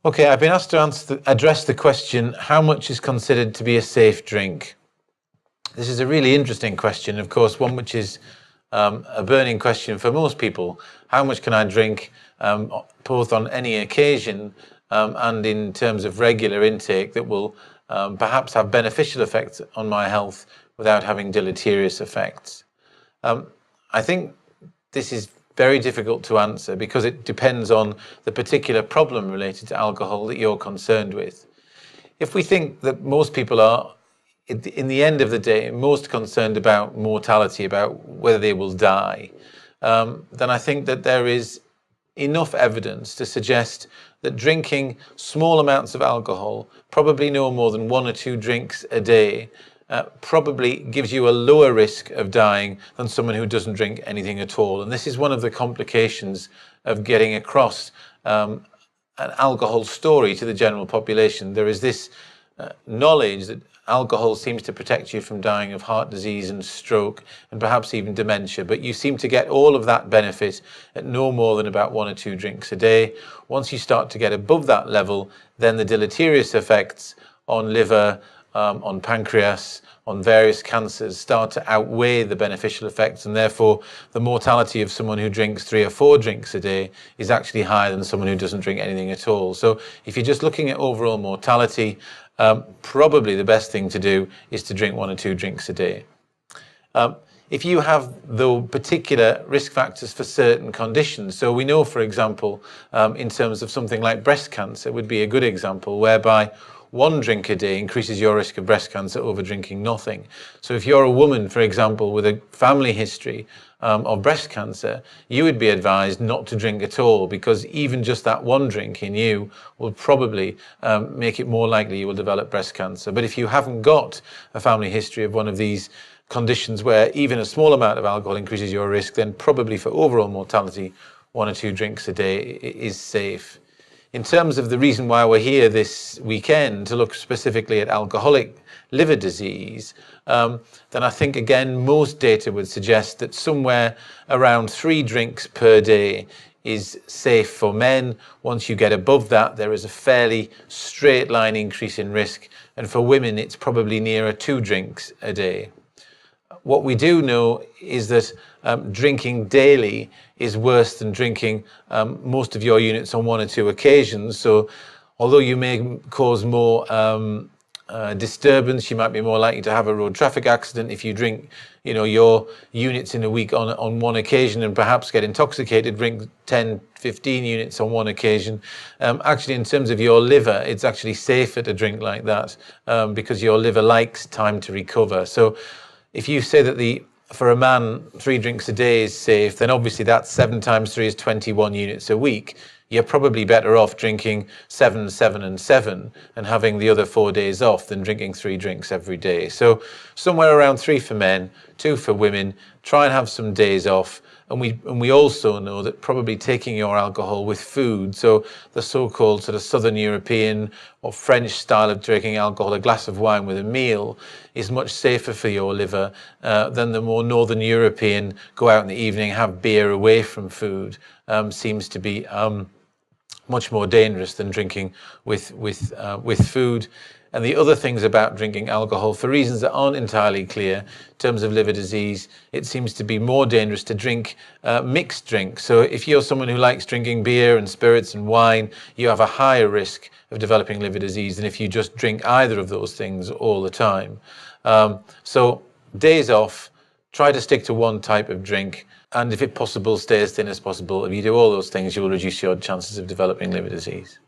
Okay, I've been asked to address the question, how much is considered to be a safe drink? This is a really interesting question, of course, one which is a burning question for most people. How much can I drink, both on any occasion and in terms of regular intake that will perhaps have beneficial effects on my health without having deleterious effects? I think this is very difficult to answer because it depends on the particular problem related to alcohol that you're concerned with. If we think that most people are, in the end of the day, most concerned about mortality, about whether they will die, then I think that there is enough evidence to suggest that drinking small amounts of alcohol, probably no more than 1 or 2 drinks a day, probably gives you a lower risk of dying than someone who doesn't drink anything at all. And this is one of the complications of getting across an alcohol story to the general population. There is this knowledge that alcohol seems to protect you from dying of heart disease and stroke and perhaps even dementia, but you seem to get all of that benefit at no more than about 1 or 2 drinks a day. Once you start to get above that level, then the deleterious effects on liver, on pancreas, on various cancers start to outweigh the beneficial effects, and therefore the mortality of someone who drinks 3 or 4 drinks a day is actually higher than someone who doesn't drink anything at all. So if you're just looking at overall mortality, probably the best thing to do is to drink 1 or 2 drinks a day. If you have the particular risk factors for certain conditions, so we know, for example, in terms of something like breast cancer would be a good example, whereby 1 drink a day increases your risk of breast cancer over drinking nothing. So if you're a woman, for example, with a family history of breast cancer, you would be advised not to drink at all, because even just that 1 drink in you will probably make it more likely you will develop breast cancer. But if you haven't got a family history of one of these conditions where even a small amount of alcohol increases your risk, then probably for overall mortality, 1 or 2 drinks a day is safe. In terms of the reason why we're here this weekend to look specifically at alcoholic liver disease, then I think, again, most data would suggest that somewhere around 3 drinks per day is safe for men. Once you get above that, there is a fairly straight line increase in risk. And for women, it's probably nearer 2 drinks a day. What we do know is that drinking daily is worse than drinking most of your units on 1 or 2 occasions. So although you may cause more disturbance, you might be more likely to have a road traffic accident if you drink, your units in a week on 1 occasion and perhaps get intoxicated, drink 10, 15 units on 1 occasion. Actually, in terms of your liver, it's actually safer to drink like that because your liver likes time to recover. So if you say that for a man, 3 drinks a day is safe, then obviously that's 7 times 3 is 21 units a week. You're probably better off drinking 7, 7 and 7 and having the other 4 days off than drinking 3 drinks every day. So somewhere around 3 for men, 2 for women. Try and have some days off. And we also know that probably taking your alcohol with food, so the so-called sort of Southern European or French style of drinking alcohol, a glass of wine with a meal, is much safer for your liver than the more Northern European go out in the evening, have beer away from food, seems to be much more dangerous than drinking with food. And the other things about drinking alcohol, for reasons that aren't entirely clear, in terms of liver disease, it seems to be more dangerous to drink mixed drinks. So if you're someone who likes drinking beer and spirits and wine, you have a higher risk of developing liver disease than if you just drink either of those things all the time. So days off, try to stick to 1 type of drink, and if it's possible, stay as thin as possible. If you do all those things, you will reduce your chances of developing liver disease.